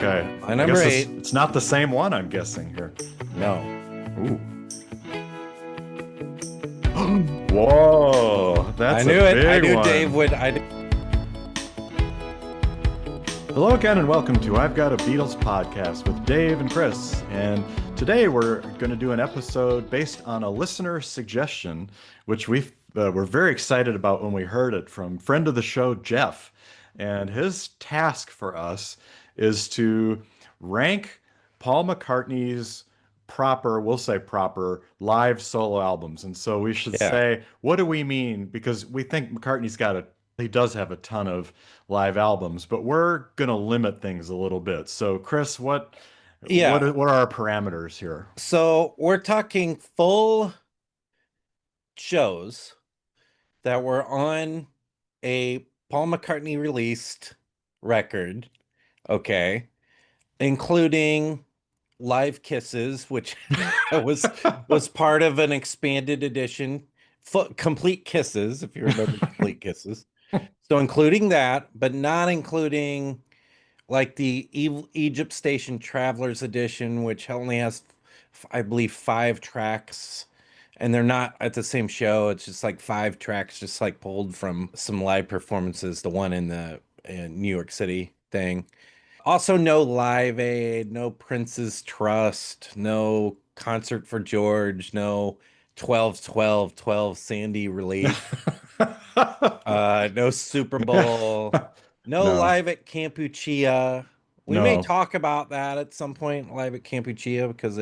Okay. My I number guess eight. it's not the same one, I'm guessing here. No. Ooh. Whoa, I that's a knew it. I big knew one. Dave would. Hello again, and welcome to I've Got a Beatles podcast with Dave and Chris. And today we're going to do an episode based on a listener suggestion, which we're very excited about when we heard it from friend of the show, Jeff. And his task for us is to rank Paul McCartney's we'll say proper, live solo albums. And so we should Yeah. say, what do we mean? Because we think he does have a ton of live albums, but we're gonna limit things a little bit. So, Chris, Yeah. what are our parameters here? So we're talking full shows that were on a Paul McCartney released record, okay, including live kisses, which was part of an expanded edition, complete kisses, if you remember complete kisses. So including that, but not including like the Egypt Station Travelers Edition, which only has, I believe, 5 tracks, and they're not at the same show. It's just like 5 tracks, just like pulled from some live performances. The one in the New York City thing. Also, no Live Aid, no Prince's Trust, no Concert for George, no 12 Sandy Relief, no Super Bowl, no No, Live at Campuchia. We may no. talk about that at some point, Live at Campuchia, because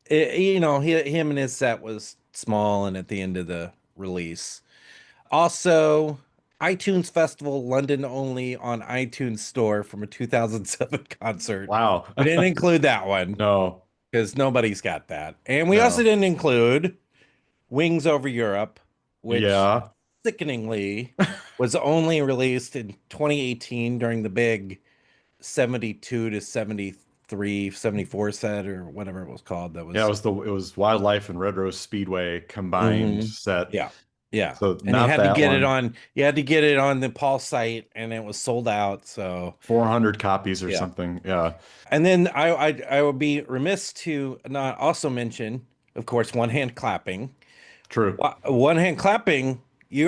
him and his set was small and at the end of the release. Also, iTunes Festival London only on iTunes Store from a 2007 concert. Wow. We didn't include that one No, because nobody's got that. And we also no. didn't include Wings Over Europe, which Yeah. sickeningly was only released in 2018 during the big 72 to 73, 74 set or whatever it was called. That Yeah, was, it was Wildlife and Red Rose Speedway combined Mhm. set. Yeah. Yeah. So And you not had to that get it one. on, you had to get it on the Paul site and it was sold out. So 400 copies or yeah. something. Yeah. And then I would be remiss to not also mention, of course, one hand clapping. True. One hand clapping,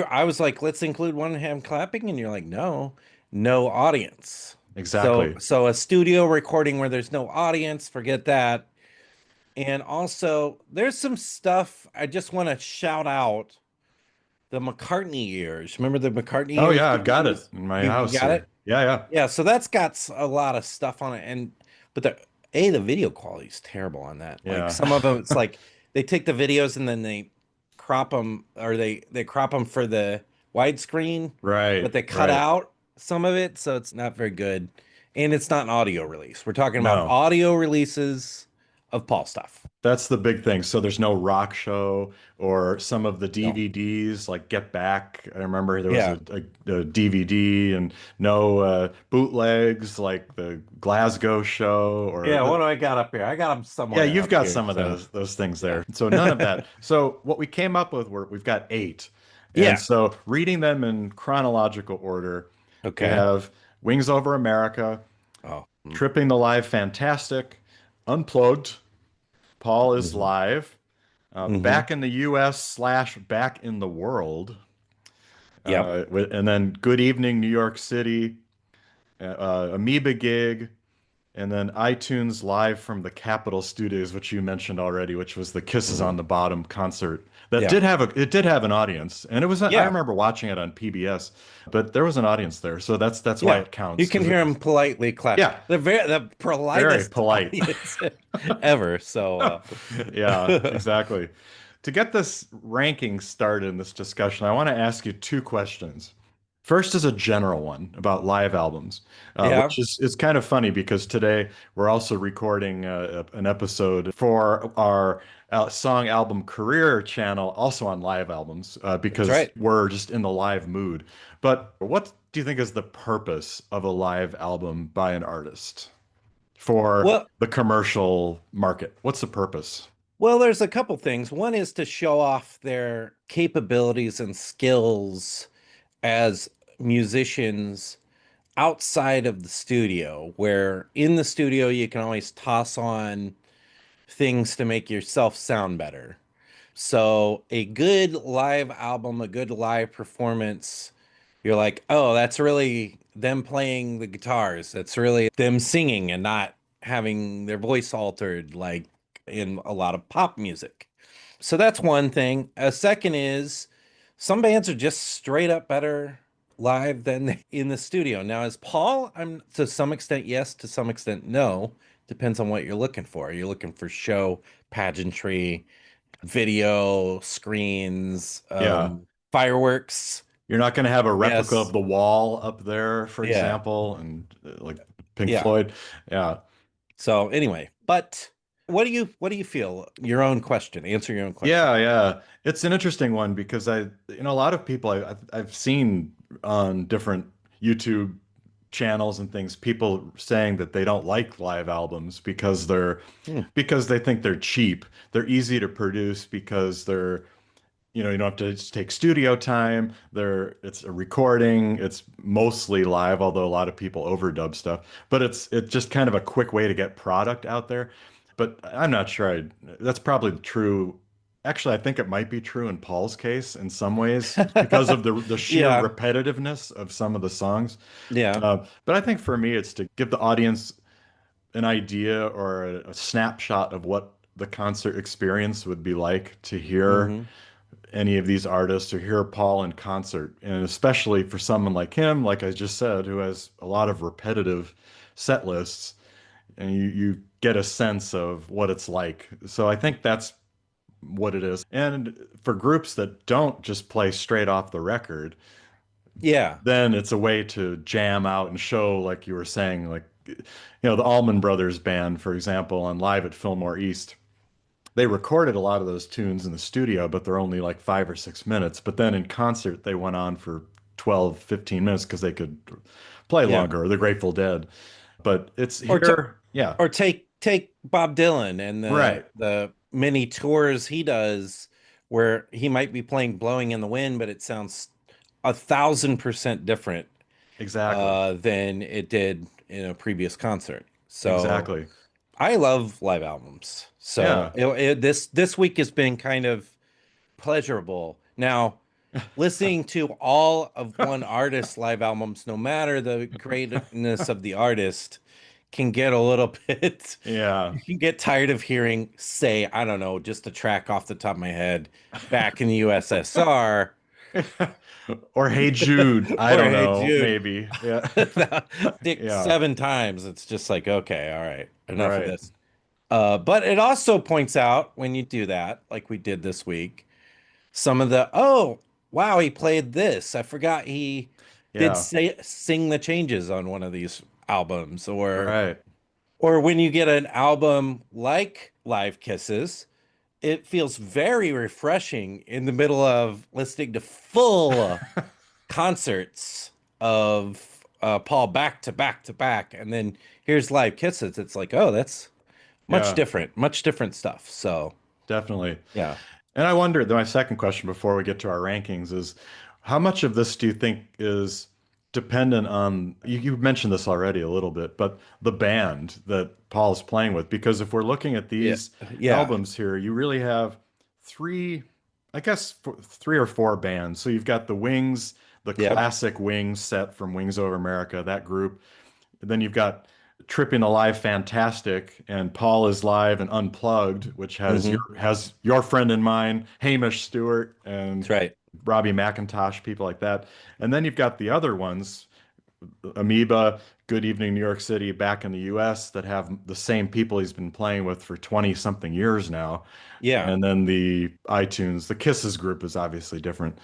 I was like, let's include one hand clapping, and you're like, no audience. So Exactly. so a studio recording where there's no audience, forget that. And also, there's some stuff I just want to shout out. The McCartney years. Remember the McCartney Oh years yeah, I've got it DVDs? in my You house got here. it? Yeah, yeah. Yeah, so that's got a lot of stuff on it, but the video quality is terrible on that. Like Yeah. some of them, it's like they take the videos and then they crop them, or they crop them for the widescreen, but Right, they cut right. out some of it, so it's not very good. And it's not an audio release. We're talking about No, audio releases of Paul stuff. that's the big thing. So there's no rock show or some of the No. DVDs like Get Back. I remember there was Yeah. a DVD and no bootlegs like the Glasgow show Yeah, or what do I got up here? I got them yeah, somewhere you've up got here. some of So those things yeah. there. So none of that. So what we came up with we've got 8. And Yeah. so reading them in chronological order, we Okay. have Wings Over America, Oh. Tripping the Live Fantastic, Unplugged, Paul is Hmm. Live, Hmm. Back in the US slash Back in the World, Yep. and then Good Evening New York City, Amoeba Gig, and then iTunes Live from the Capitol Studios, which you mentioned already, which was the Kisses Hmm. on the Bottom concert. That Yeah. did have an audience, and I Yeah. remember watching it on PBS, but there was an audience there, so that's why Yeah. it You counts can because hear them politely clap. yeah, The very politest polite. audience ever. So Yeah, exactly. To get this ranking started in this discussion, I want to ask you 2 questions. First is a general one about live albums, yeah. which is kind of funny because today we're also recording an episode for our song album career channel, also on live albums, That's because right. we're just in the live mood. But what do you think is the purpose of a live album by an artist for Well, the commercial market? What's the purpose? there's a couple things. One is to show off their capabilities and skills as musicians outside of the studio, where in the studio you can always toss on things to make yourself sound better. So a good live album, a good live performance, you're like, oh, that's really them playing the guitars. That's really them singing and not having their voice altered like in a lot of pop music. So that's one thing. A second is some bands are just straight up better live than in the studio. Now, as Paul, I'm to some extent yes, to some extent no. Depends on what you're looking for. You're looking for show, pageantry, video, screens, Yeah. fireworks. You're not going to have a replica of Yes. the wall up there, for Yeah. example, and like Pink Yeah. Floyd. Yeah. So anyway, but what do you feel? Your own question. Answer your own question. Yeah, yeah. It's an interesting one because a lot of people I've seen on different YouTube channels and things, people saying that they don't like live albums Hmm. because they think they're cheap. They're easy to produce because you don't have to just take studio time. It's a recording. It's mostly live, although a lot of people overdub stuff. But it's just kind of a quick way to get product out there. But I'm not sure. That's probably true. Actually, I think it might be true in Paul's case in some ways because of the sheer Yeah. repetitiveness of some of the songs. Yeah. But I think for me, it's to give the audience an idea or a snapshot of what the concert experience would be like to hear Hmm. any of these artists or hear Paul in concert. And especially for someone like him, like I just said, who has a lot of repetitive set lists, and you get a sense of what it's like. So I think that's what it is. And for groups that don't just play straight off the record, Yeah. then it's a way to jam out and show, like you were saying, like, the Allman Brothers Band, for example, on Live at Fillmore East. They recorded a lot of those tunes in the studio, but they're only like 5 or 6 minutes. But then in concert, they went on for 12, 15 minutes because they could play Yeah. longer, or the Grateful Dead. But it's Or t here, yeah, or take Bob Dylan and the right, the many tours he does where he might be playing Blowing in the Wind, but it sounds 1,000% different exactly, than it did in a previous concert. So exactly. I love live albums. So Yeah. this week has been kind of pleasurable. Now, listening to all of one artist's live albums, no matter the greatness of the artist, can get a little bit, Yeah. you can get tired of hearing, say, I don't know, just a track off the top of my head, back in the USSR, Or Hey Jude, I or don't Hey know, Jude, maybe. Yeah. Dick Yeah. 7 times. It's just like, okay, all right, enough of Right. this. But it also points out when you do that, like we did this week, some of the, oh, wow, he played this. I forgot he did Yeah. sing the changes on one of these albums, Right. or when you get an album like Live Kisses, it feels very refreshing in the middle of listening to full concerts of Paul back to back to back, and then here's Live Kisses. It's like, oh, that's Yeah, much different stuff. So definitely. yeah, And I wonder, my second question before we get to our rankings is how much of this do you think is dependent on, you mentioned this already a little bit, but the band that Paul is playing with? Because if we're looking at yeah, these yeah, albums here, you really have three, I guess, 3 or 4 bands. So you've got the Wings, the yep, classic Wings set from Wings Over America, that group. And then you've got Tripping Alive Fantastic and Paul is Live and Unplugged, which hmm, has your friend in mind, Hamish Stewart and that's right, Robbie McIntosh, people like that. And then you've got the other ones, Amoeba, Good Evening New York City, back in the US, that have the same people he's been playing with for 20 something years now. yeah, And then the iTunes, the Kisses group is obviously different.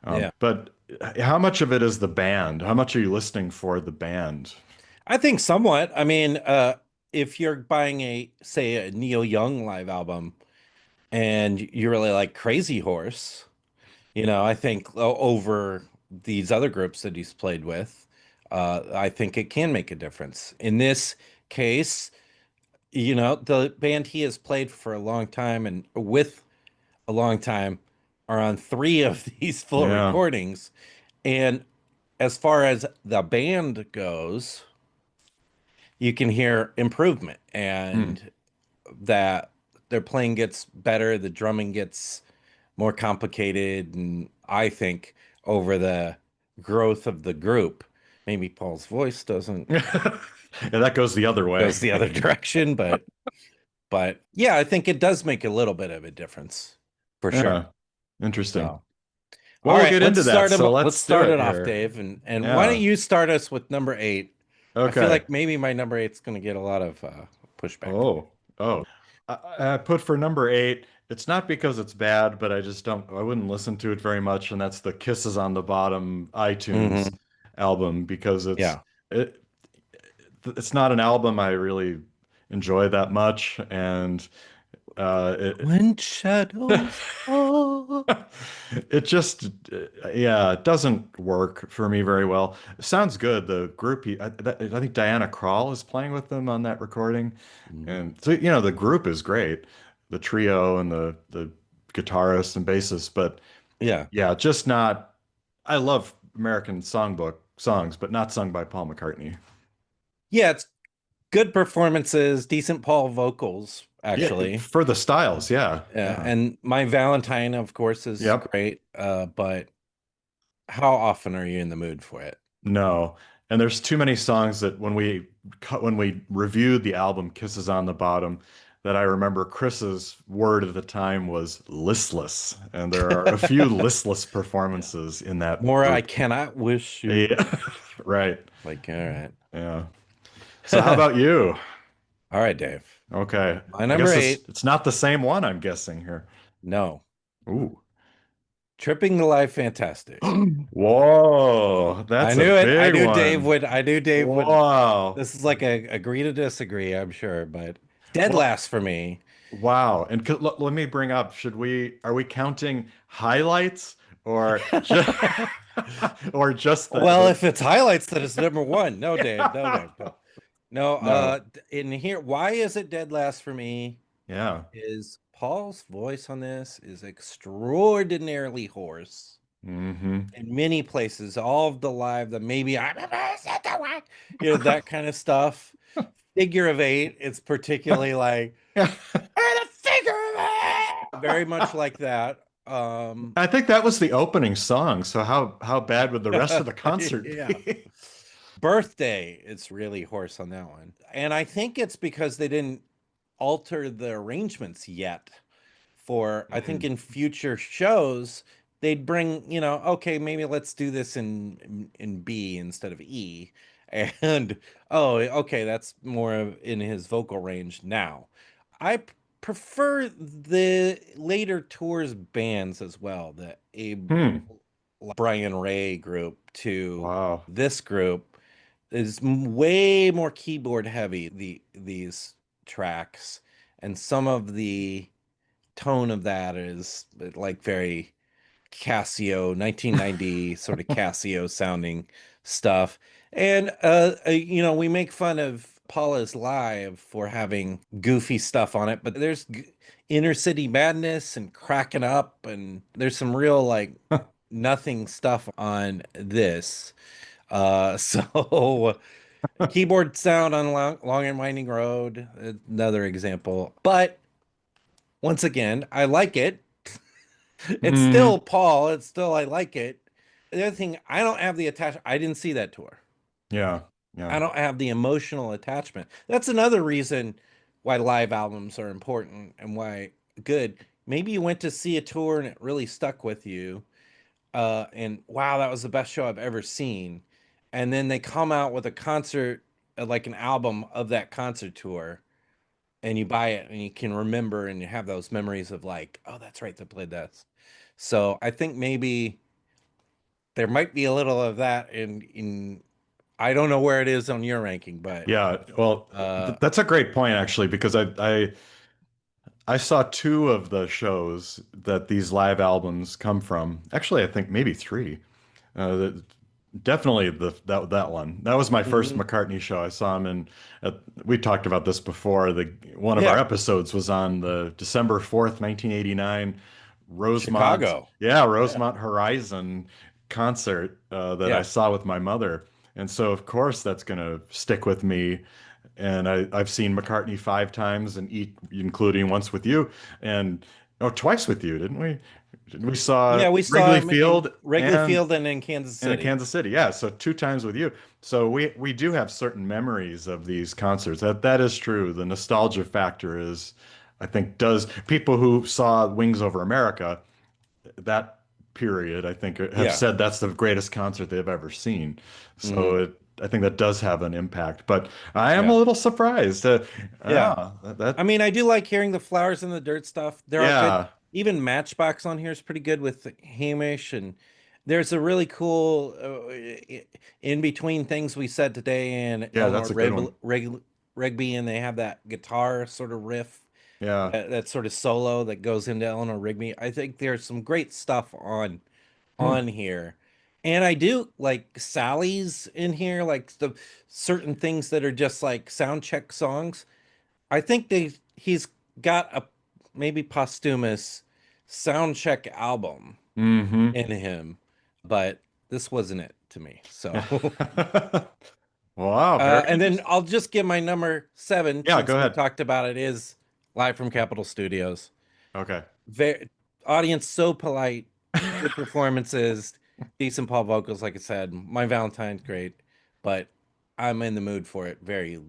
yeah. But how much of it is the band? How much are you listening for the band? I think somewhat. I mean, if you're buying say, a Neil Young live album and you really like Crazy Horse, I think over these other groups that he's played with, I think it can make a difference. In this case, the band he has played for a long time and with a long time are on three of these full Yeah. recordings. And as far as the band goes, you can hear improvement Hmm. and that their playing gets better, the drumming gets more complicated, and I think over the growth of the group, maybe Paul's voice doesn't And that goes the other way. goes the other direction, but yeah, I think it does make a little bit of a difference for sure. Yeah, interesting. So, Well, all we'll right, get into that. So let's let's do start it it off, here. Dave, and why don't Yeah. you start us with number 8? I feel Okay. like maybe my number eight's going to get a lot of pushback. Oh. I put for number 8. It's not because it's bad, but I just don't, I wouldn't listen to it very much. And that's the Kisses on the Bottom iTunes Hmm. album because Yeah. it, it's not an album I really enjoy that much. And it, When shadows fall. it just, yeah, it doesn't work for me very well. It sounds good. The group, I think Diana Krall is playing with them on that recording. Mhm. And so, the group is great, the trio and the guitarist and bassist, but Yeah. yeah, just not. I love American songbook songs, but not sung by Paul McCartney. Yeah, it's good performances, decent Paul vocals, Yeah, actually. for the styles, yeah, Yeah, yeah, and My Valentine, of course, is yep. great. But how often are you in the mood for it? No. And there's too many songs that when we reviewed the album Kisses on the Bottom, that I remember Chris's word at the time was listless. And there are a few listless Yeah. performances in that More I group. cannot wish you. Yeah. Right. Like, all right. Yeah. So how about you? All right, Dave. Okay. My I number guess it's 8, it's not the same one, I'm guessing here. no. Ooh. Tripping the Life Fantastic. Whoa, I that's a knew it. big one. I knew Dave would. Wow. This is like a agree to disagree, I'm sure, but dead Well, last for me. wow. And let me bring up, are we counting highlights or just or just Well, if it's highlights, then it's number one. No, Dave. No, Dave. the No. No, No. in here, why is it dead last for me? Yeah. Is Paul's voice on this is extraordinarily hoarse Hmm. in many places. All of the live, the maybe I'm the one, that kind of stuff. Figure of Eight, it's particularly like and a figure of eight, very much like that. I think that was the opening song. So how bad would the rest of the concert Yeah. be? Birthday, it's really hoarse on that one. And I think it's because they didn't alter the arrangements yet. For I think Mm. in future shows, they'd bring, okay, maybe let's do this in B instead of E. And oh, okay, that's more in his vocal range now. I prefer the later tours bands as well, the Abe Hmm. Brian Ray group to Wow. this group is way more keyboard heavy, these tracks, and some of the tone of that is like very Casio 1990 sort of Casio sounding stuff. And we make fun of Paula's Live for having goofy stuff on it, but there's inner city madness and cracking up, and there's some real like nothing stuff on this. So keyboard sound on Long and Winding Road, another example. But once again, I like it. It's Hmm. still Paul. It's still I like it. The other thing, I don't have the attachment. I didn't see that tour. Yeah. Yeah. I don't have the emotional attachment. That's another reason why live albums are important and why good. Maybe you went to see a tour and it really stuck with you. And wow, that was the best show I've ever seen. And then they come out with a concert, like an album of that concert tour, and you buy it and you can remember and you have those memories of like, oh, that's right, they played this. So I think maybe there might be a little of that in I don't know where it is on your ranking, but Yeah. Well, uh that's a great point actually, because I saw two of the shows that these live albums come from. Actually, I think maybe three. The, definitely that one. That was my first mhm. McCartney show. I saw him in. We talked about this before. The one of our Yeah, episodes was on the December 4th, 1989, Rosemont. Chicago. Yeah, Yeah. Rosemont Horizon concert that I Yeah. saw with my mother. And so, of course, that's going to stick with me. And I've seen McCartney 5 times, and including once with you, and oh, twice with you, didn't we? We saw Yeah, we saw Wrigley him in Field Wrigley Field and in Kansas and in City. Kansas City. Yeah, so 2 times with you. So we do have certain memories of these concerts. That is true. The nostalgia factor is, I think, does people who saw Wings Over America that period, I think, have Yeah. said that's the greatest concert they've ever seen. Hmm. So I think that does have an impact. But I am a Yeah. little surprised. Yeah. That I mean, I do like hearing the Flowers in the Dirt stuff. There are good, yeah, even Matchbox on here is pretty good with Hamish, and there's a really cool in between things we said today and yeah, Eleanor that's a good one. Rigby, and they have that guitar sort of riff, Yeah. that sort of solo that goes into Eleanor Rigby. I think there's some great stuff Hmm. on here. And I do like Sally's in here, like the certain things that are just like sound check songs. I think he's got a maybe posthumous sound check album Hmm. in him, but this wasn't it to me. So Wow, very and then interesting. I'll just give my number 7 Yeah, go since we ahead. talked about it is live from Capitol Studios. Okay. Very audience so polite, good performances, decent Paul vocals, like I said. My Valentine's great, but I'm in the mood for it very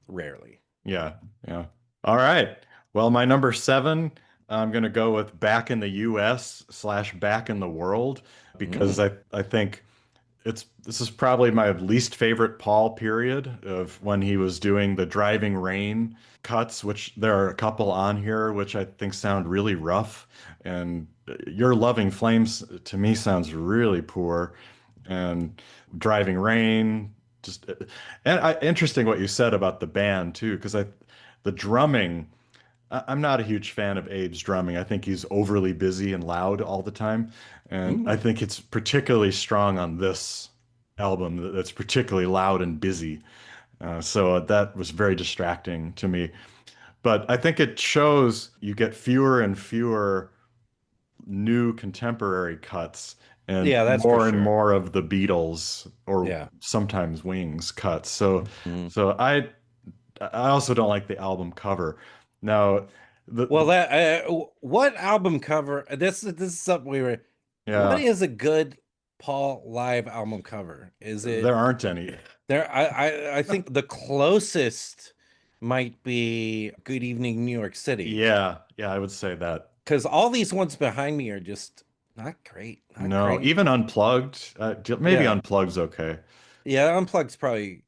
rarely. Yeah, yeah. All right. Well, my number 7, I'm gonna go with Back in the US slash Back in the World because Mm. I think this is probably my least favorite Paul period of when he was doing the Driving Rain cuts, which there are a couple on here which I think sound really rough. And Your Loving Flames to me sounds really poor. And Driving Rain, just interesting what you said about the band too, because the drumming. I'm not a huge fan of Abe's drumming. I think he's overly busy and loud all the time. And I Mm. think it's particularly strong on this album that's particularly loud and busy. So that was very distracting to me. But I think it shows you get fewer and fewer new contemporary cuts and Yeah, that's for and sure. more of the Beatles or Yeah. sometimes Wings cuts. So Mhm. so I also don't like the album cover. Now Well, the that what album cover? This is something we were. What yeah, is a good Paul live album cover? Is there it aren't any. there? I think the closest might be Good Evening New York City, Yeah, yeah, I would say that. because all these ones behind me are just not great, not No, great. even Unplugged, maybe Yeah, Unplugged's okay. yeah. Unplugged's probably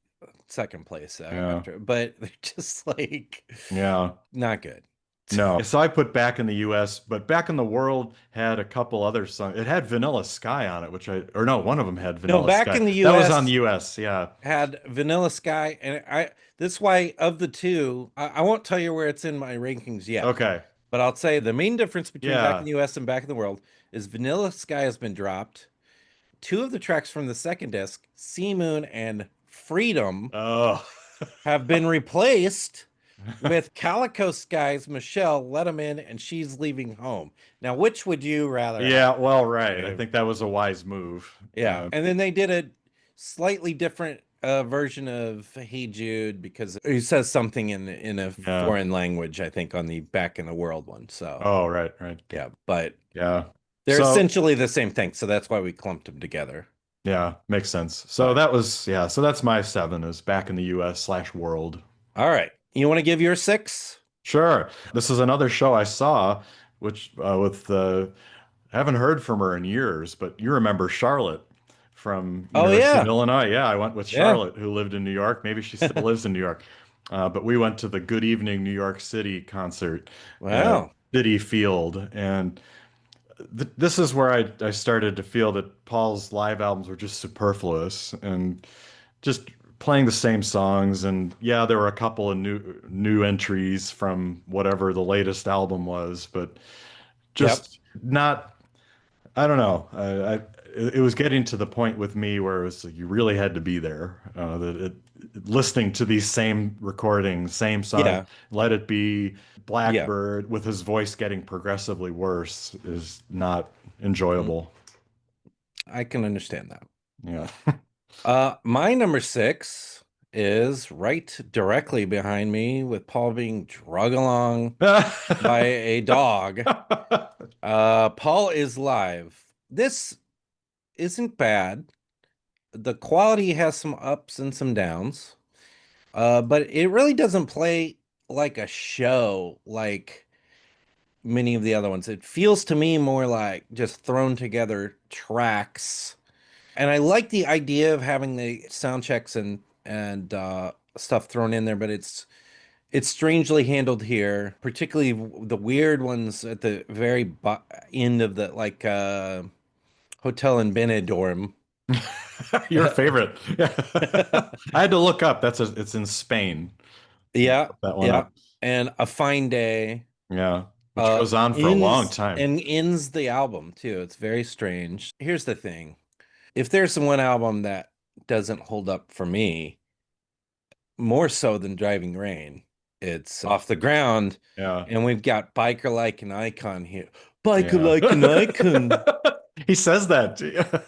second place Yeah, after, but they're just like yeah. not good. No. So I put Back in the US, but Back in the World had a couple other songs. It had Vanilla Sky on it, or no, one of them had No, Vanilla back Sky. in the That was on the U.S. US, yeah. had Vanilla Sky, and I this why of the two, I won't tell you where it's in my rankings yet, Okay. but I'll say the main difference between Back in Yeah. the U.S. and Back in the World is Vanilla Sky has been dropped. Two of the tracks from the second disc, Sea Moon and Freedom, Oh. have been replaced with Calico Skies, Michelle, Let 'Em In, and She's Leaving Home. Now, which would you rather have, Yeah, well, right. I Dave? think that was a wise move. Yeah, and then they did a slightly different version of "Hey Jude" because he says something in a Yeah. foreign language, I think, on the "Back in the World" one. So Oh, right, right. yeah, but Yeah. they're So, essentially the same thing. So that's why we clumped them together. yeah, makes sense. So But so that's my 7 is Back in the US slash world. all right, you want to give your 6? Sure. This is another show I saw, which with I haven't heard from her in years, but you remember Charlotte from Oh University of yeah, Illinois. Yeah, I went with yeah. Charlotte, who lived in New York. Maybe she still lives in New York. But we went to the Good Evening New York City concert at Wow. City Field, and this is where I started to feel that Paul's live albums were just superfluous and just playing the same songs. And yeah, there were a couple of new entries from whatever the latest album was, but Yep. just not. I don't know. It was getting to the point with me where it was like you really had to be there. Listening to these same recordings, same songs, Yeah. Let It Be, Yeah. Blackbird, with his voice getting progressively worse, is not Mm. enjoyable. I can understand that. Yeah. My number six is right directly behind me with Paul being drug along by a dog. Paul is live. This isn't bad. The quality has some ups and some downs. But it really doesn't play like a show like many of the other ones. It feels to me more like just thrown together tracks. And I like the idea of having the sound checks and stuff thrown in there, but it's strangely handled here, particularly the weird ones at the very end of the like hotel in Benidorm. Your favorite. I had to look up. It's in Spain. Yeah, Look that one yeah. up. And A Fine Day Yeah. Which goes on for a long time. ends the album too. It's very strange. Here's the thing. If there's one album that doesn't hold up for me, more so than Driving Rain, it's Off the Ground. Yeah. And we've got Biker Like an Icon here. Biker Yeah. Like an Icon. He says that.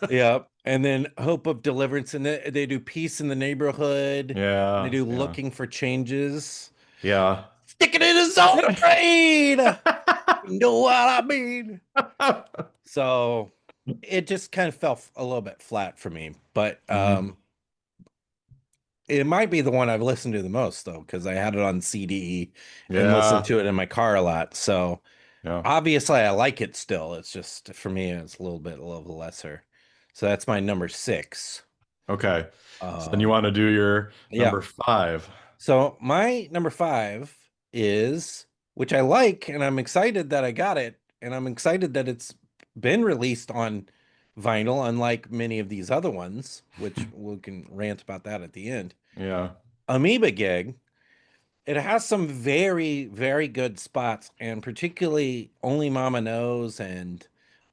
Yeah. And then Hope of Deliverance. And they do Peace in the Neighborhood. They Yeah. do Yeah. Looking for Changes. Yeah. Sticking in his own brain. You know what I mean? So it just kind of fell a little bit flat for me. But Mhm. it might be the one I've listened to the most though, because I had it on CD and listened Yeah. to it in my car a lot. So Yeah. obviously I like it still. It's just for me it's a little lesser. So that's my number six. Okay. So then you Um want to do your yeah. number five. So my number five is, which I like, and I'm excited that I got it, and I'm excited that it's been released on vinyl, unlike many of these other ones, which we can rant about that at the end. Yeah. Amoeba Gig, it has some very, very good spots, and particularly Only Mama Knows and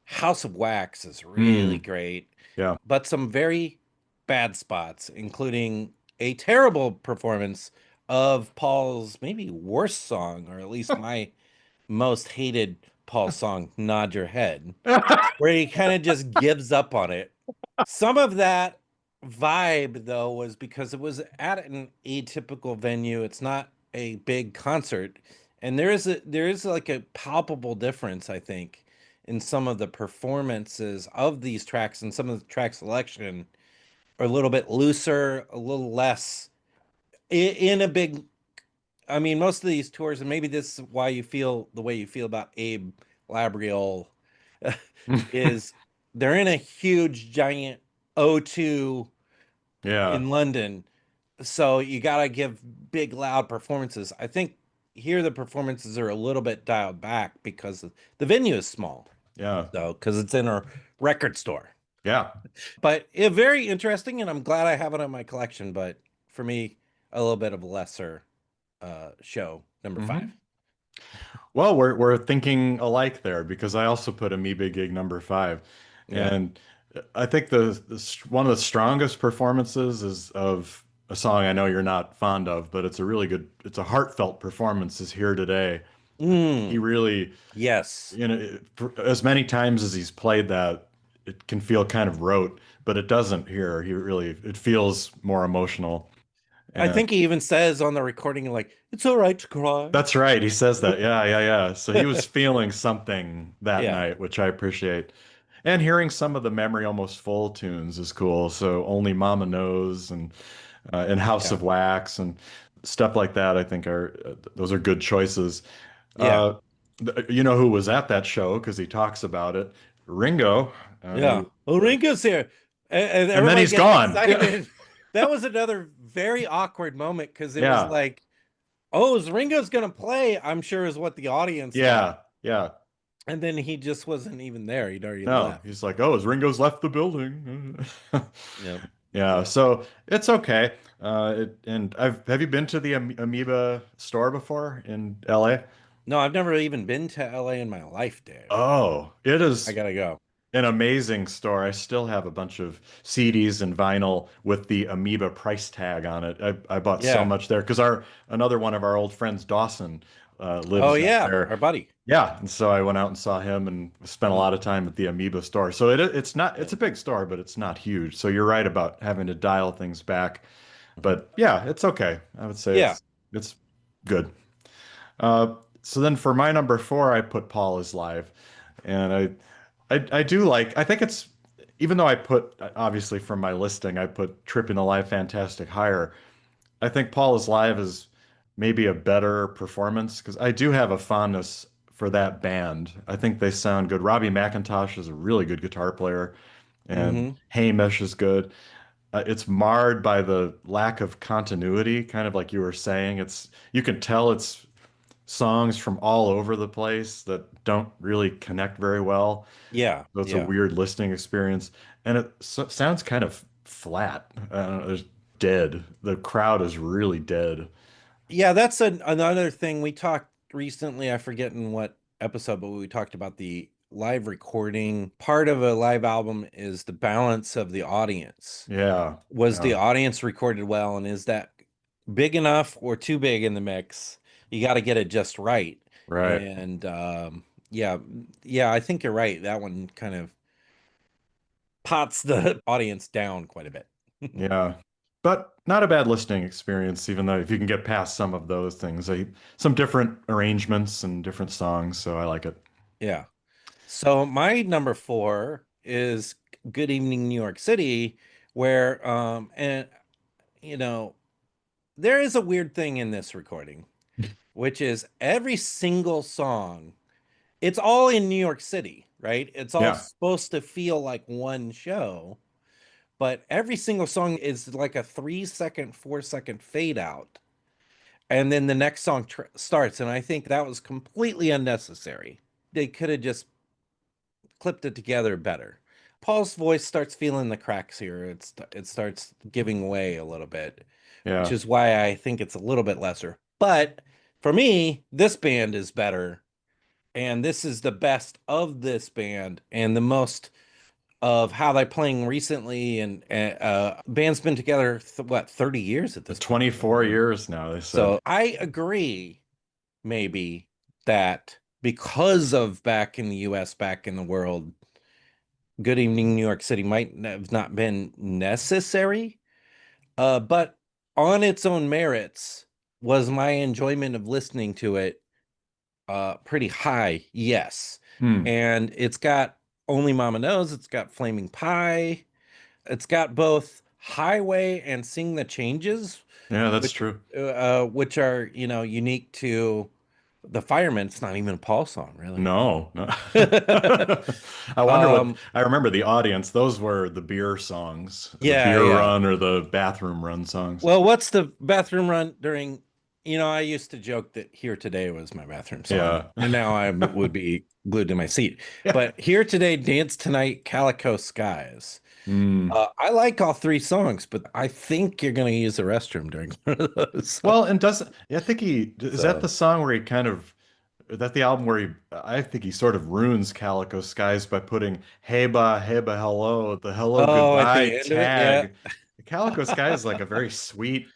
House of Wax is really Hmm. great, Yeah. but some very bad spots, including a terrible performance of Paul's maybe worst song, or at least my most hated Paul song, Nod Your Head, where he kind of just gives up on it. Some of that vibe, though, was because it was at an atypical venue. It's not a big concert, and there is like a palpable difference, I think, in some of the performances of these tracks, and some of the track selection are a little bit looser, a little less in a big. I mean, most of these tours, and maybe this is why you feel the way you feel about Abe Labriole, is they're in a huge giant O2 Yeah. in London. So you got to give big, loud performances. I think here the performances are a little bit dialed back because the venue is small, Yeah. though, because it's in a record store. Yeah. But very interesting, and I'm glad I have it in my collection. But for me, a little bit of a lesser show, number five. Hmm. Well, we're thinking alike there because I also put Amoeba Gig number five, Yeah. and I think one of the strongest performances is of a song I know you're not fond of, but it's a heartfelt performance is Here Today. He Mm, really, yes. as many times as he's played that, it can feel kind of rote, but it doesn't here. It feels more emotional. I And think he even says on the recording, like, it's all right to cry. that's right. He says that. Yeah, yeah, yeah. So he was feeling something that Yeah. night, which I appreciate. And hearing some of the Memory Almost Full tunes is cool. So Only Mama Knows and House Yeah. of Wax and stuff like that, I think are those are good choices. Yeah. Uh, you know who was at that show because he talks about it? Ringo. Yeah. Oh, Ringo's here. And And then everybody he's gets gone. Yeah. excited. That was another very awkward moment because it was Yeah. like, oh, is Ringo's gonna play? I'm sure is what the audience thought. Yeah. Yeah. And then he just wasn't even there. He'd already No, left. he's like, oh, his Ringo's left the building. Yep. Yeah, Yep. so it's okay. Have you been to the Amoeba store before in LA? No, I've never even been to LA in my life, Dave. Oh, I gotta go. an amazing store. I still have a bunch of CDs and vinyl with the Amoeba price tag on it. I bought so Yeah. much there because our another one of our old friends, Dawson, Oh lives out yeah, there. our buddy. Yeah, and so I went out and saw him and spent a Mm. lot of time at the Amoeba store. So it's not Yeah. it's a big store, but it's not huge. So you're right about having to dial things back. Mhm. But yeah, it's okay. I would say Yeah. it's good. So then for my number four, I put Paul is live, and I do like. I think it's even though I put obviously from my listing, I put Tripping the Live Fantastic higher. I think Paul is live is maybe a better performance because I do have a fondness for that band. I think they sound good. Robbie McIntosh is a really good guitar player, and Hmm. Hamish is good. It's marred by the lack of continuity, kind of like you were saying. It's you can tell it's songs from all over the place that don't really connect very well. Yeah. So it's a Yeah. weird listening experience, and it sounds kind of flat. There's dead. The crowd is really dead. Yeah, that's another thing we talked recently. I forget in what episode, but we talked about the live recording. Part of a live album is the balance of the audience. Yeah, Was the yeah, audience recorded well, and is that big enough or too big in the mix? You got to get it just right. right. And yeah, yeah, I think you're right. That one kind of pots the audience down quite a bit. Yeah, but not a bad listening experience, even though if you can get past some of those things, some different arrangements and different songs, so I like it. Yeah. So my number four is Good Evening New York City, where and you know, there is a weird thing in this recording, which is every single song, it's all in New York City, right? It's all Yeah, supposed to feel like one show, but every single song is like a 3 second, 4 second fade out. And then the next song starts, and I think that was completely unnecessary. They could have just clipped it together better. Paul's voice starts feeling the cracks here. It starts giving way a little bit, which yeah. is why I think it's a little bit lesser. But for me, this band is better, and this is the best of this band and the most of how they're playing recently. And band's been together what 30 years at this point, right? 24 years now, they said. So I agree, maybe that because of back in the US, back in the world, Good Evening New York City might have not been necessary, but on its own merits, was my enjoyment of listening to it pretty high? Yes. Hmm. And it's got Only Mama Knows, it's got Flaming Pie, it's got both Highway and Sing the Changes, Yeah, that's which true. which are, unique to the Firemen. It's not even a Paul song, really. No, no. I wonder what Um, I remember the audience. Those were the beer songs, the yeah, beer yeah. run or the bathroom run songs. Well, what's the bathroom run during? I used to joke that Here Today was my bathroom song, Yeah. and now I would be glued to my seat. Yeah. But Here Today, Dance Tonight, Calico Skies. Hmm. I like all three songs, but I think you're going to use the restroom during one of those. Well, and doesn't I think he is that So, the song where he kind of is that the album where I think he sort of ruins Calico Skies by putting hey ba hello, the hello oh, at goodbye the end of it, yeah. tag. Calico Sky is like a very sweet Uh,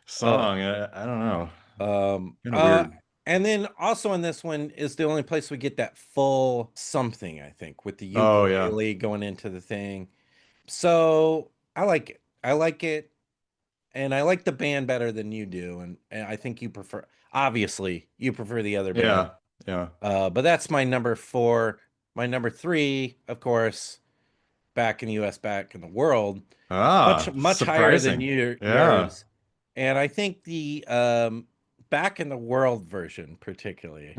song. I don't know. um, Kind of uh, weird. and then also in this one is the only place we get that full something, I think, with the Oh yeah. ukulele going into the thing. So I like it. I like it, and I like the band better than you do, and I think you prefer. Obviously, you prefer the other band. Yeah. Yeah. But that's my number four. My number three, of course, back in the U.S., back in the world, much Ah, much higher than surprising. Yeah. yours. And I think the back in the world version, particularly,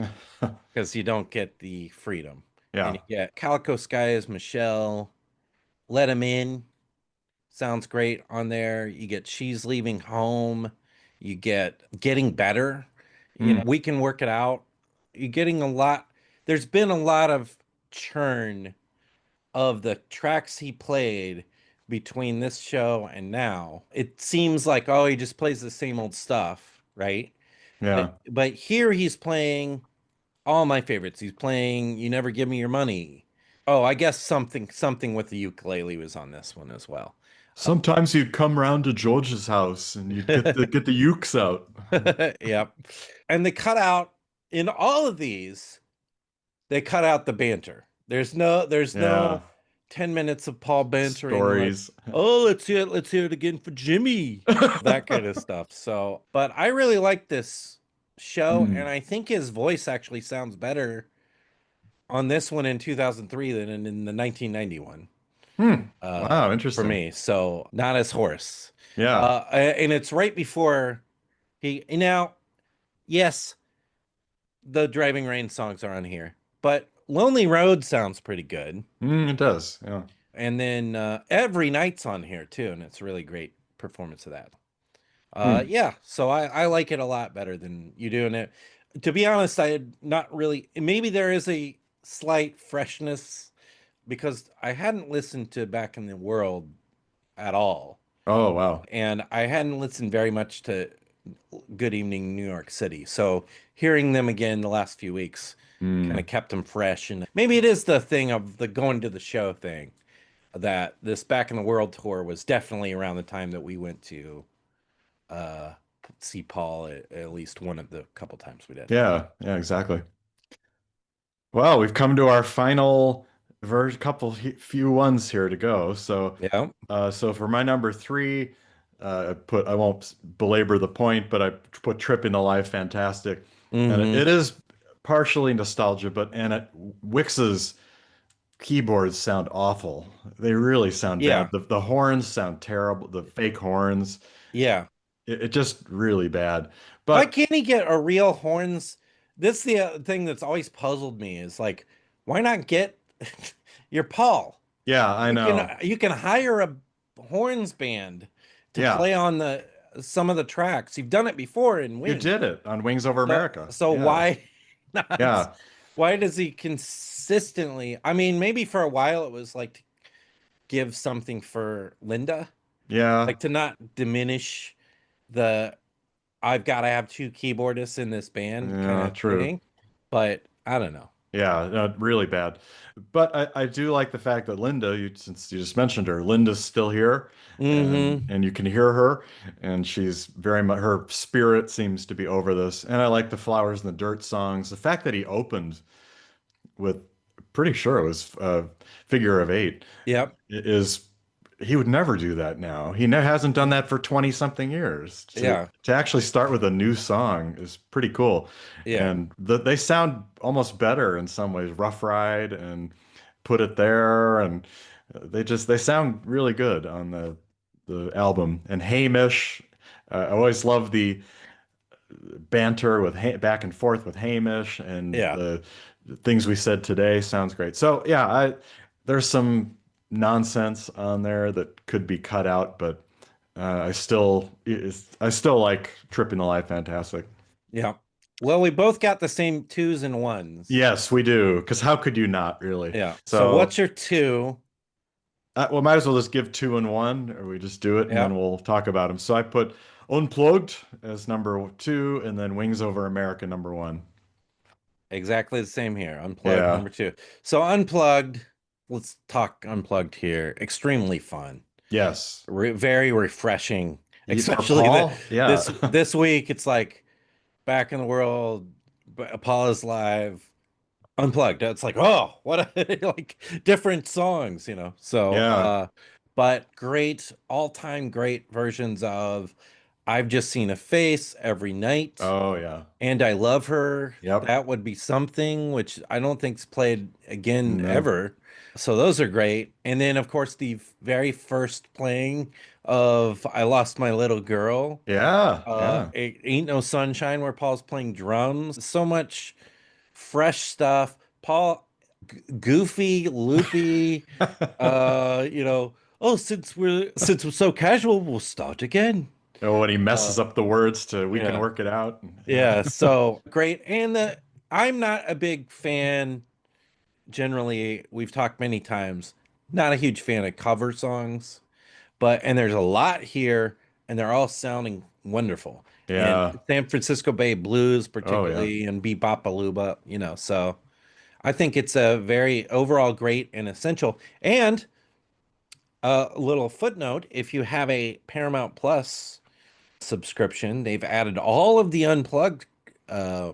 because you don't get the freedom, and Yeah. you get Calico Skies, Michelle, Let Him In. Sounds great on there. You get She's Leaving Home. You get Getting Better. Hmm. We Can Work It Out. You're getting a lot. There's been a lot of churn of the tracks he played between this show and now. It seems like, oh, he just plays the same old stuff, right? But Yeah. but here he's playing all my favorites. He's playing You Never Give Me Your Money. Oh, I guess something with the ukulele was on this one as well. Sometimes you'd come round to George's house and you'd get the ukes out. Yep. And they cut out in all of these, they cut out the banter. There's no Yeah, 10 minutes of Paul bantering like, stories. "Oh, let's hear it again for Jimmy." That kind of stuff. So, but I really like this show, and Hmm. I think his voice actually sounds better on this one in 2003 than in the 1991 Hmm. Wow, for interesting. me. So, not as hoarse. Yeah. And it's right before he now, yes, the Driving Rain songs are on here, but Lonely Road sounds pretty good. It does. Yeah. And then Every Night's on here too, and it's a really great performance of that. Hmm. Yeah, so I like it a lot better than you do. And it, to be honest, I had not really, maybe there is a slight freshness because I hadn't listened to Back in the World at all. Oh, wow. And I hadn't listened very much to Good Evening New York City. So hearing them again the last few weeks kind Hmm. of kept them fresh. And maybe it is the thing of the going to the show thing that this Back in the World tour was definitely around the time that we went to uh see Paul at least one of the couple times we did. Yeah. Yeah, exactly. Well, we've come to our final few ones here to go. So, Yeah. so for my number three, I won't belabor the point, but I put Trip into Life Fantastic, and Hmm. it is partially nostalgia, Wix's keyboards sound awful. They really sound bad. Yeah. The horns sound terrible. The fake horns, Yeah. it just really bad. Why But can't he get a real horns? This the thing that's always puzzled me is like, why not get your Paul? yeah, I know. You can hire a horns band to Yeah, play on the some of the tracks. You've done it before in you Wings. did it on Wings Over So America. so Yeah, why not? yeah, Why does he consistently? I mean, maybe for a while it was like to give something for Linda, yeah, like to not diminish the I've got to have two keyboardists in this band kind yeah, of true. thing. But I don't know. Yeah, no, really bad. But I do like the fact that Linda, since you just mentioned her, Linda's still here, Hmm. and you can hear her, and she's very much her spirit seems to be over this. And I like the Flowers in the Dirt songs. The fact that he opened with, pretty sure it was Figure of Eight, Yep. is he would never do that now. He ne hasn't done that for 20 something years. Yeah. To actually start with a new song is pretty cool. Yeah. And they sound almost better in some ways. Rough Ride and Put It There, and they sound really good on the album. And Hamish, I always love the banter with back and forth with Hamish, and Yeah. the things we said today sounds great. So yeah, there's some nonsense on there that could be cut out, but I still like Tripping the Life Fantastic. Yeah. Well, we both got the same twos and ones. Yes, we do. Because how could you not really? Yeah. So So what's your two? well, might as well just give two and one, or we just do it and Yeah. then we'll talk about them. So I put Unplugged as number two, and then Wings Over America number one. Exactly the same here. Unplugged Yeah. number two. So unplugged. Let's talk unplugged here. Extremely fun. Yes. Very refreshing. For Especially Paul? Yeah. this week. It's like Back in the World, Apollo's Live, Unplugged. It's like, oh, what a, like different songs, you know. So Yeah. but great, all-time great versions of I've Just Seen a Face every night. Oh, yeah. And I Love Her. Yep. That would be something which I don't think's played again No. ever. So those are great. And then of course the very first playing of I Lost My Little Girl. Yeah. Yeah. Ain't No Sunshine where Paul's playing drums. So much fresh stuff. Paul goofy, loopy, oh, since we're so casual, we'll start again. Oh, when he Uh messes up the words to "We can yeah. work it out." Yeah. Yeah, so great. And I'm not a big fan, generally, we've talked many times, not a huge fan of cover songs, and there's a lot here, and they're all sounding wonderful. And Yeah. San Francisco Bay Blues, Oh, yeah. particularly, and Bebop Baluba, so I think it's a very overall great and essential. And a little footnote, if you have a Paramount Plus subscription, they've added all of the unplugged uh,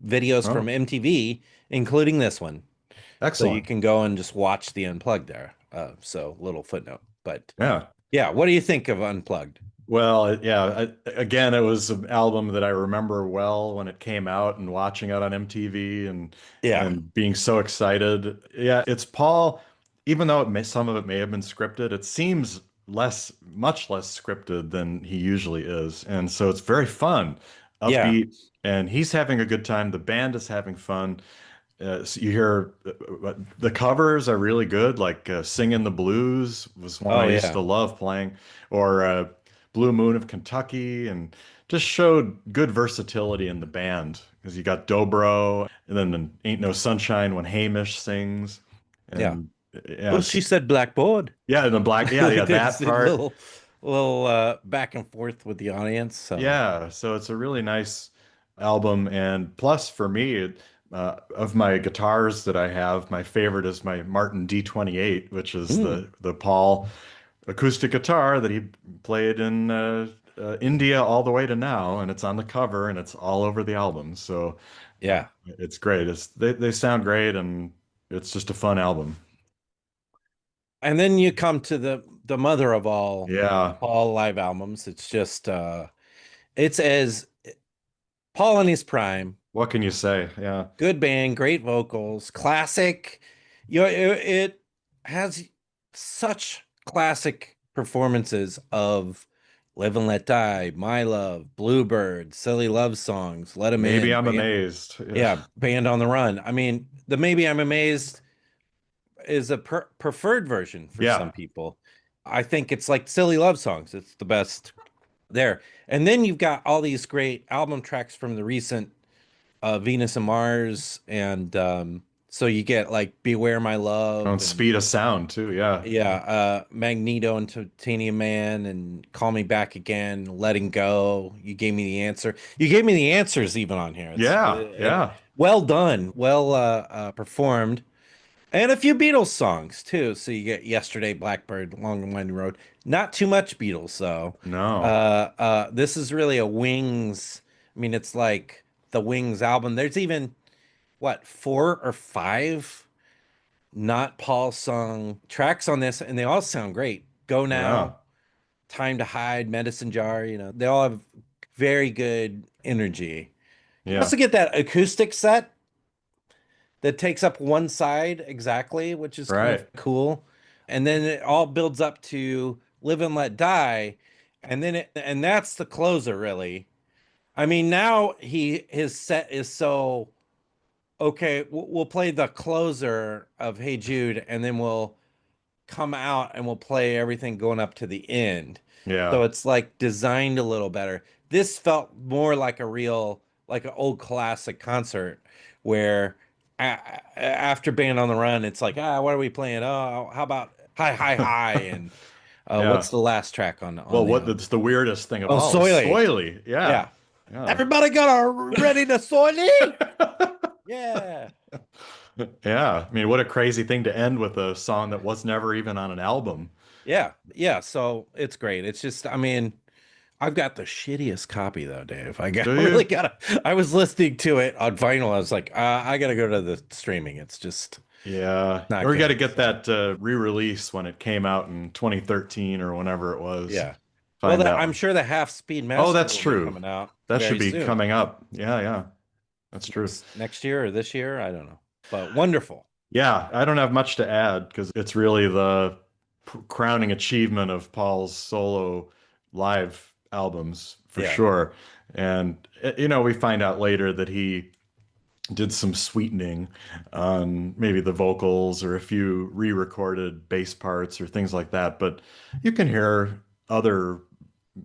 videos from Oh, MTV, including this one. So you excellent. can go and just watch the unplugged there. So little footnote. But Yeah. yeah, what do you think of unplugged? Well, yeah, again, it was an album that I remember well when it came out and watching it on MTV Yeah. and being so excited. Yeah, it's Paul, even though some of it may have been scripted, it seems much less scripted than he usually is. And so it's very fun, Yeah. upbeat, and he's having a good time. The band is having fun. So you hear the covers are really good, like "Singin' the Blues" was one I Oh used yeah. to love playing, or "Blue Moon of Kentucky," and just showed good versatility in the band because you got dobro, and then "Ain't No Sunshine" when Hamish sings, Yeah. and yeah, Well, she said blackboard. yeah, and the black, yeah, There's that a part. little back and forth with the audience. So Yeah, so it's a really nice album, and plus for me, of my guitars that I have, my favorite is my Martin D28, which is mm, the Paul acoustic guitar that he played in India all the way to now, and it's on the cover and it's all over the album. So yeah. it's great. They sound great, and it's just a fun album. And then you come to the mother of Yeah, all live albums. It's just it's as Paul in his prime. what can you say? Yeah, Good band, great vocals, classic. You know, it has such classic performances of Live and Let Die, My Love, Bluebird, Silly Love Songs, Let 'Em maybe In, I'm band, amazed. Yeah, yeah, Band on the Run. I mean, the Maybe I'm Amazed is a preferred version for yeah, some people. I think it's like Silly Love Songs. It's the best there. And then you've got all these great album tracks from the recent Venus and Mars, and so you get like Beware My on Love, and speed of sound too. Yeah, yeah, Magneto and Titanium Man, and Call Me Back Again, Letting Go. You gave me the answer. You gave me the answers even on here. It's yeah, yeah. well done, well performed, and a few Beatles songs too. So you get Yesterday, Blackbird, Long and Winding Road. Not too much Beatles though. No, This is really a Wings. I mean, it's like the Wings album. There's even what, four or five not Paul sung tracks on this, and they all sound great. Go yeah, Now, Time to Hide, Medicine Jar, they all have very good energy. You yeah, also get that acoustic set that takes up one side exactly, which is kind of right. cool. And then it all builds up to Live and Let Die. And that's the closer, really. I mean, now his set is so okay, we'll play the closer of Hey Jude, and then we'll come out and we'll play everything going up to the end. So Yeah, it's like designed a little better. This felt more like a real, like an old classic concert where after Band on the Run, it's like, what are we playing? Oh, how about Hi, Hi, Hi? And yeah. what's the last track on Well, the that's the weirdest thing of Oh, all. Soily. Soily. Yeah, Yeah. yeah. Everybody got a ready to Soily? Yeah. Yeah. I mean, what a crazy thing to end with a song that was never even on an album. Yeah, yeah. So it's great. It's just, I mean, I've got the shittiest copy though, Dave. Do Really you? gotta. I was listening to it on vinyl. I was like, I gotta go to the streaming. It's just Yeah. not Or you got to good. get So that re-release when it came out in 2013 or whenever it was. yeah. Well, Find that I'm one. sure the half speed Oh, master that's will be true. coming out That should very be soon. coming up. Yeah, yeah. That's true. Next year or this year, I don't know. But wonderful. Yeah, I don't have much to add because it's really the crowning achievement of Paul's solo live albums for Yeah. sure. And we find out later that he did some sweetening on maybe the vocals or a few re-recorded bass parts or things like that. But you can hear other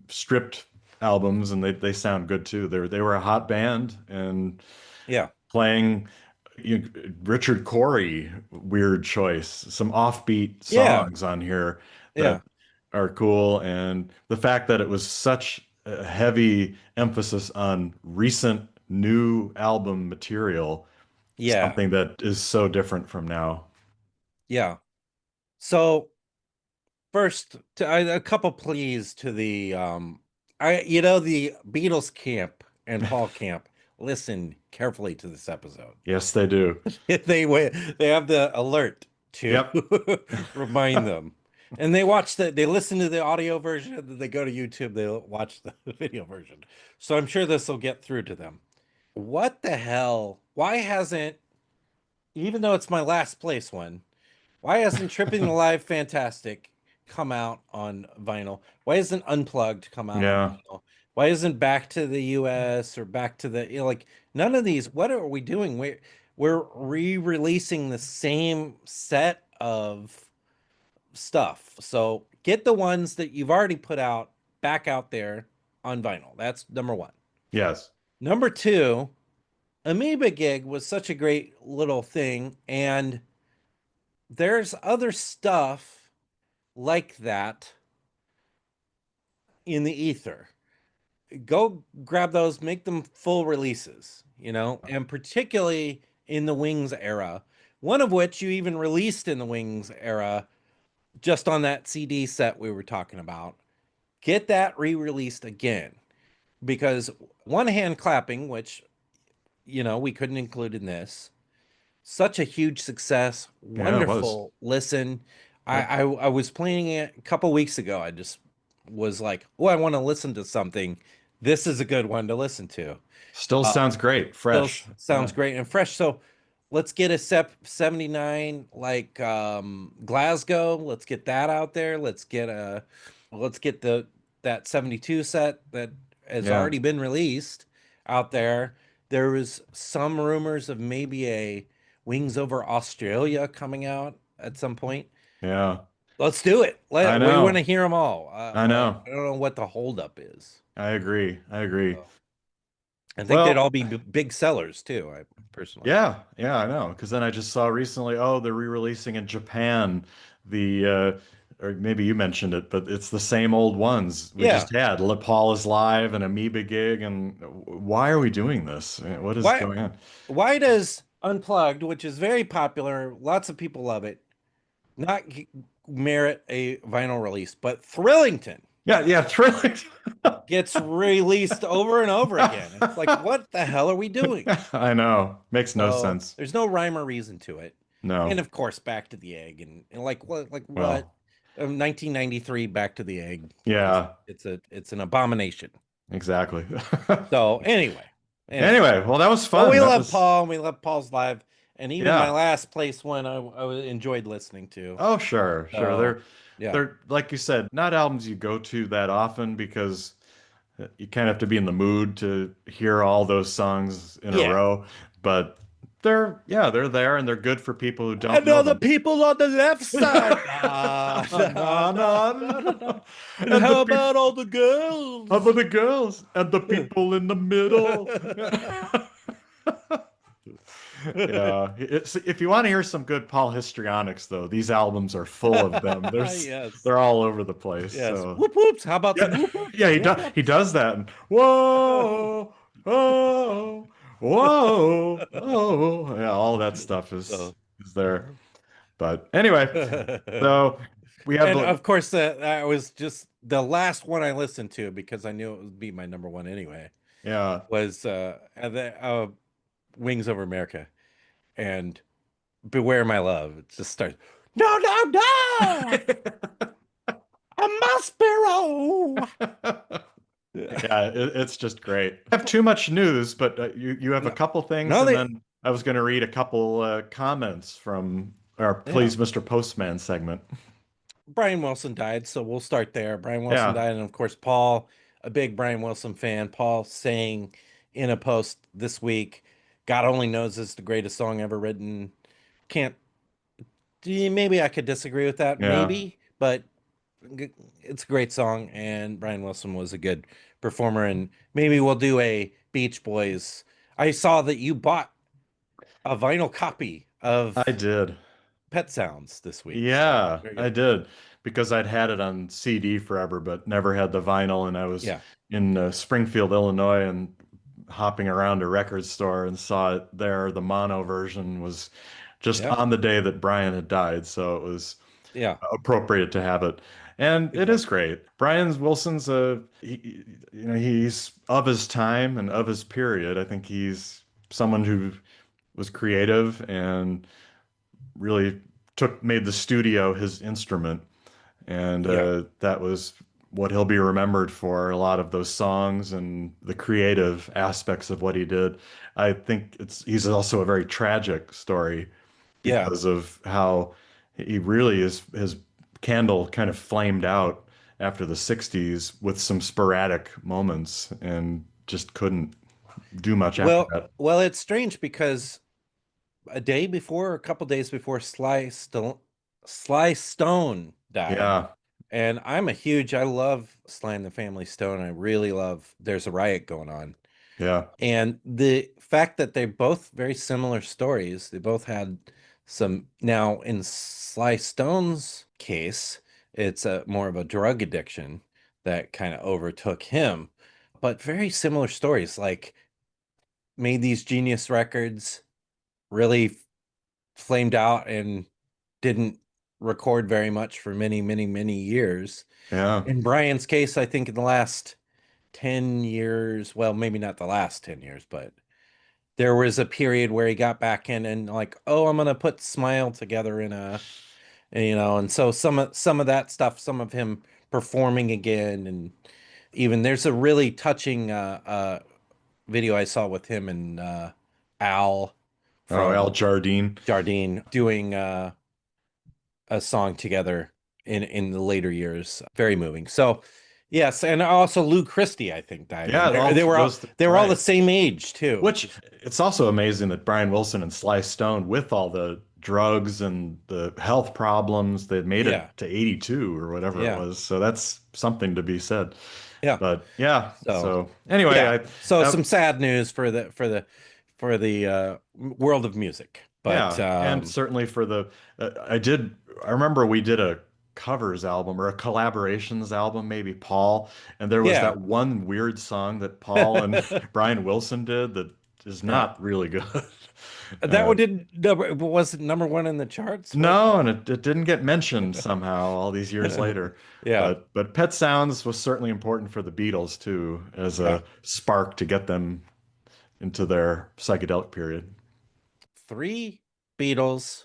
stripped albums and they sound good too. They were a hot band and Yeah. playing Richard Corey, weird choice. Some offbeat Yeah. songs on here that Yeah. are cool, and the fact that it was such a heavy emphasis on recent new album material Yeah. something that is so different from now. Yeah. So first, a couple pleas to the the Beatles camp and Paul camp. Listen carefully to this episode. Yes, they do. They have the alert to Yep. remind them. And they listen to the audio version, and then they go to YouTube, they'll watch the video version. So I'm sure this will get through to them. What the hell? Why hasn't, even though it's my last place one, why hasn't Tripping the Live Fantastic come out on vinyl? Why isn't Unplugged come out on Yeah. vinyl? Why isn't Back to the US or Back to the, like, none of these? What are we doing? We're re-releasing the same set of stuff. So get the ones that you've already put out back out there on vinyl. That's number one. Yes. Number two, Amoeba Gig was such a great little thing, and there's other stuff like that in the ether. Go grab those, make them full releases, and particularly in the Wings era, one of which you even released in the Wings era just on that CD set we were talking about. Get that re-released again, because One Hand Clapping, which we couldn't include in this, such a huge success, Yeah, it was. wonderful listen. I, Yep. I I was playing it a couple weeks ago. I just was like, oh, I want to listen to something. This is a good one to listen to. Still Uh, sounds great, Still fresh. sounds Yeah. great and fresh. So let's get a 79 like Glasgow. Let's get that out there. Let's get the that 72 set that has Yeah. already been released out there. There was some rumors of maybe a Wings Over Australia coming out at some point. Yeah. Let's do it. I We want to know. hear them all. I But know. I don't know what the holdup is. I agree. I agree. So, I think they'd Well, all be big sellers too. I personally. yeah, yeah, I know. Because then I just saw recently, oh, they're re-releasing in Japan or maybe you mentioned it, but it's the same old ones we Yeah. just had. Paul is live and Amoeba Gig, and why are we doing this? What is Why going on? why does Unplugged, which is very popular, lots of people love it, not merit a vinyl release, but Thrillington Yeah, yeah, thrilling. gets released over and over again? It's like, what the hell are we doing? I know. Makes no So sense. there's no rhyme or reason to it. And No. of course, Back to the Egg, and like what? Well, 1993 Back to the Egg. yeah, It's an abomination. exactly. So anyway. Anyway, well, that was But fun. we That love was, Paul, and we love Paul's live, and even my yeah. last place one, I enjoyed listening to. Oh, sure, sure. So yeah, They're like you said, not albums you go to that often because you kind of have to be in the mood to hear all those songs in a yeah. row. But they're there and they're good for people who don't And know all the them. people on the left side. No, no, no. And And the how people, about all the how girls? about the girls and the people in the middle? Yeah, if you want to hear some good Paul histrionics, though, these albums are full of them. Yes. They're all over the place. Yes. So Whoop whoops. How about some yeah, whoop whoops? yeah, Whoop whoops. he does that. And, whoa, whoa, whoa, whoa. Yeah, all that stuff So, is there. But anyway, and so we have of course, that was just the last one I listened to because I knew it would be my number one anyway. yeah. Was Wings Over America and Beware My Love. It just starts. No, no, no! A mouse sparrow. Yeah, it's just great. I have too much news, but you have a No, couple things, no, and then I was going to read a couple comments from our yeah. Please Mr. Postman segment. Brian Wilson died, so we'll start there. Brian Wilson Yeah, died, and of course, Paul, a big Brian Wilson fan. Paul saying in a post this week, "God only knows it's the greatest song ever written." Can't. Maybe I could disagree with that, yeah. maybe, but it's a great song, and Brian Wilson was a good performer. And maybe we'll do a Beach Boys. I saw that you bought a vinyl copy I of did. Pet Sounds this week, so Yeah, very I good. did because I'd had it on CD forever, but never had the vinyl. And I was Yeah. in Springfield, Illinois, and hopping around a record store and saw it there. The mono version was just Yep. on the day that Brian had died, so it was Yeah. appropriate to have it. And it is Exactly. great. Brian Wilson's he's of his time and of his period. I think he's someone who was creative and really made the studio his instrument, and Yeah. that was what he'll be remembered for. A lot of those songs and the creative aspects of what he did. I think he's also a very tragic story Yeah. because of how he really is his candle kind of flamed out after the 60s with some sporadic moments and just couldn't do much after Well, that. well, it's strange because a day before, a couple days before Sly Stone died, Yeah, and I love Sly and the Family Stone. I really love There's a Riot Going On. yeah, And the fact that they're both very similar stories, they both had some. Now, in Sly Stone's case, it's a more of a drug addiction that kind of overtook him, but very similar stories. Like made these genius records, really flamed out and didn't record very much for many, many, many years. yeah. In Brian's case, I think in the last 10 years, well, maybe not the last 10 years, but there was a period where he got back in and like, oh, I'm gonna put Smile together in and so some of that stuff, some of him performing again, and even there's a really touching video I saw with him and Al Oh, from Al Jardine. Jardine doing a song together in the later years. Very moving. So yes, and also Lou Christie, I think, died, Yeah, and it all they were all goes they were all the right. same age too. Which it's also amazing that Brian Wilson and Sly Stone, with all the drugs and the health problems, they made it Yeah, to 82 or whatever it yeah, was. So that's something to be said. yeah. But yeah, So so anyway, yeah, so uh, some sad news for the world of music, but yeah, and certainly for I remember we did a covers album or a collaborations album, maybe Paul, and there was yeah, that one weird song that Paul and Brian Wilson did that is yeah. not really good. That Uh, one did was it number one in the charts? Was no, and it didn't get mentioned somehow all these years it? later. Yeah, But Pet Sounds was certainly important for the Beatles too, as yeah. a spark to get them into their psychedelic period. Three Beatles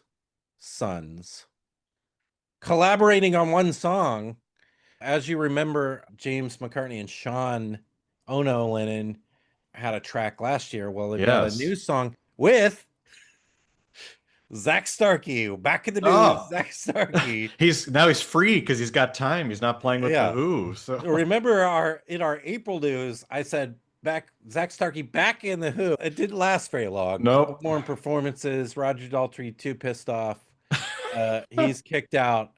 sons collaborating on one song. As you remember, James McCartney and Sean Ono Lennon had a track last year. Well, they've got a Yes. new song with Zach Starkey. Back in the news, Oh, Zach Starkey. he's free because he's got time. He's not playing with the Yeah. Who. So Remember in our April news, I said back Zach Starkey back in the Who. It didn't last very long. No nope. more performances. Roger Daltrey too pissed off. He's kicked out.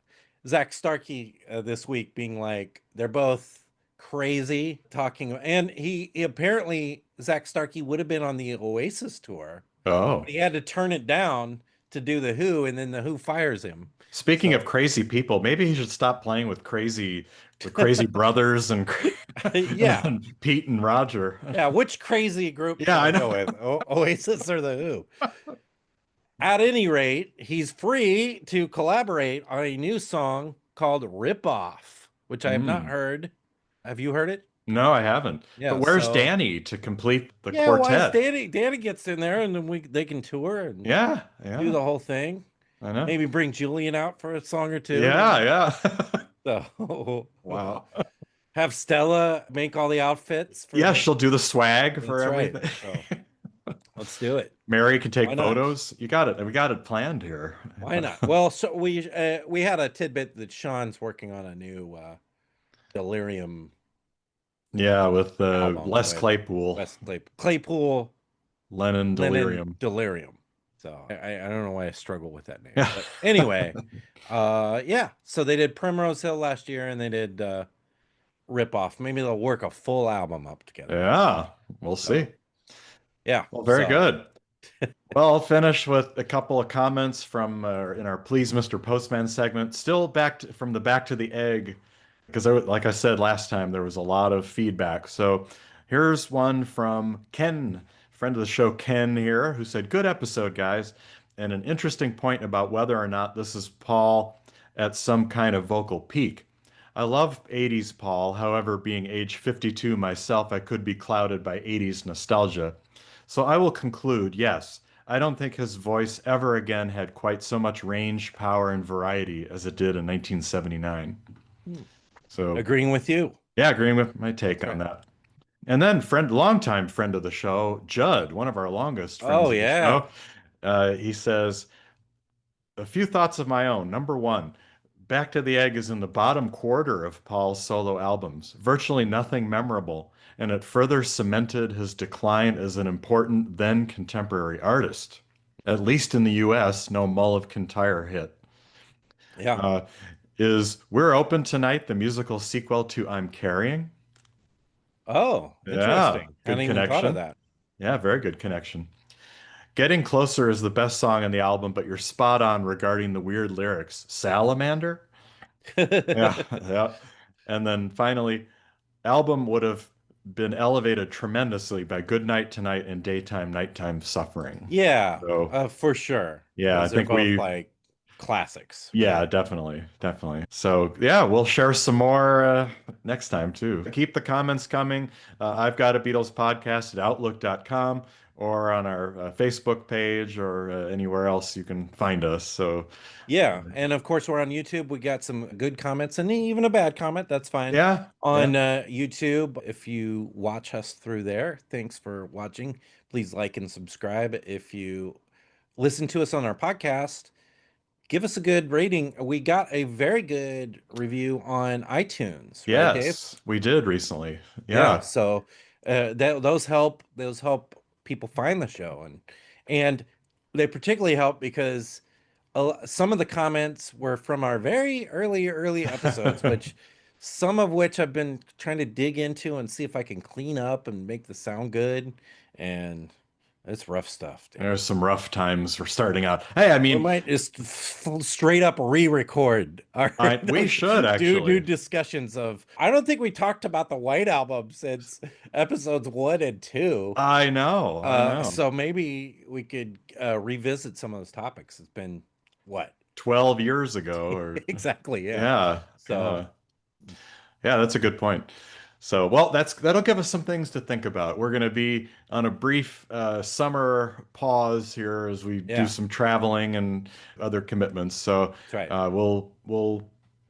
Zach Starkey this week being like they're both crazy talking, and he apparently Zach Starkey would have been on the Oasis tour, but Oh. he had to turn it down to do the Who, and then the Who fires him. Speaking So of crazy people, maybe he should stop playing with the crazy brothers and and yeah, then Pete and Roger. yeah. Which crazy group Yeah, should I I go know. with? Oasis or the Who? At any rate, he's free to collaborate on a new song called Rip Off, which I have not Mm. heard. Have you heard it? No, I haven't. But Yeah, where's so Danny to complete the yeah, why is quartet? Danny gets in there and then they can tour and Yeah, do yeah, the whole thing. I know. Maybe bring Julian out for a song or two. Yeah, yeah. So Wow. have Stella make all the outfits for Yeah, the she'll do the swag for that's right. everything. So let's do it. Mary can take Why not? photos. You got it. We got it planned here. Why not? Well, so we had a tidbit that Sean's working on a new Delirium Yeah, with album Les with Claypool, Claypool Lennon Lennon Delirium. Delirium. So I don't know why I struggle with that name. Yeah. But anyway, yeah. So they did Primrose Hill last year and they did Rip Off. Maybe they'll work a full album up together. Yeah, we'll So see. yeah. Well, very So good. Well, I'll finish with a couple of comments from in our Please Mr. Postman segment. Still from the back to the egg, because like I said last time, there was a lot of feedback. So Here's one from Ken, friend of the show, Ken here, who said, "Good episode, guys, and an interesting point about whether or not this is Paul at some kind of vocal peak. I love 80s Paul. However, being age 52 myself, I could be clouded by 80s nostalgia. So I will conclude, yes, I don't think his voice ever again had quite so much range, power, and variety as it did in 1979. Hmm. So, Agreeing with you. yeah, agreeing with my take That's on right. that. And then longtime friend of the show, Judd, one of our longest friends Oh, of the yeah. show, he says, a few thoughts of my own. Number one, Back to the Egg is in the bottom quarter of Paul's solo albums, virtually nothing memorable, and it further cemented his decline as an important then contemporary artist. At least in the US, no Mull of Kintyre hit. Yeah. Uh, is We're Open Tonight the musical sequel to I'm Carrying? Oh, Yeah, interesting. good Hadn't even thought of connection. that. Yeah, very good connection. Getting Closer is the best song on the album, but you're spot on regarding the weird lyrics. Salamander? Yeah, yeah. And then finally, album would have been elevated tremendously by Good Night Tonight and Daytime Nighttime Suffering. Yeah, So, for sure. yeah, I Those are think both like classics. yeah, definitely, definitely. So, yeah, we'll share some more next time too. Keep the comments coming. I've got a Beatles podcast at outlook.com or on our Facebook page or anywhere else you can find us. So, Yeah, and of course we're on YouTube. We got some good comments and even a bad comment. That's fine. yeah, yeah. On YouTube, if you watch us through there, thanks for watching. Please like and subscribe. If you listen to us on our podcast, give us a good rating. We got a very good review on iTunes, right, Dave? Yes, we did recently. Yeah, Yeah. so those help people find the show, and they particularly help because some of the comments were from our very early episodes, which some of which I've been trying to dig into and see if I can clean up and make the sound good, and it's rough stuff, Dave. There's some rough times for starting out. Hey, I We mean, might just straight up re-record our we should do new actually. discussions of. I don't think we talked about the White Album since episodes 1 and 2. I know, I know. So maybe we could revisit some of those topics. It's been what? 12 years ago or Exactly, yeah. yeah, So yeah. Yeah, that's a good point. So, well, that'll give us some things to think about. We're going to be on a brief summer pause here as we do yeah, some traveling and other commitments. So, that's right. we'll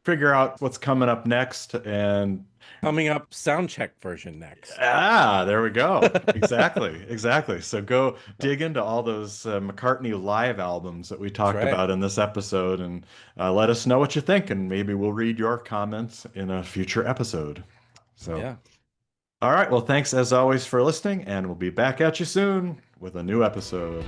figure out what's coming up next. And Coming up, sound check version next. there we go. Exactly, exactly. So go dig into all those McCartney live albums that we That's talked right. about in this episode, and let us know what you think, and maybe we'll read your comments in a future episode. So. Yeah. All right. Well, thanks as always for listening, and we'll be back at you soon with a new episode.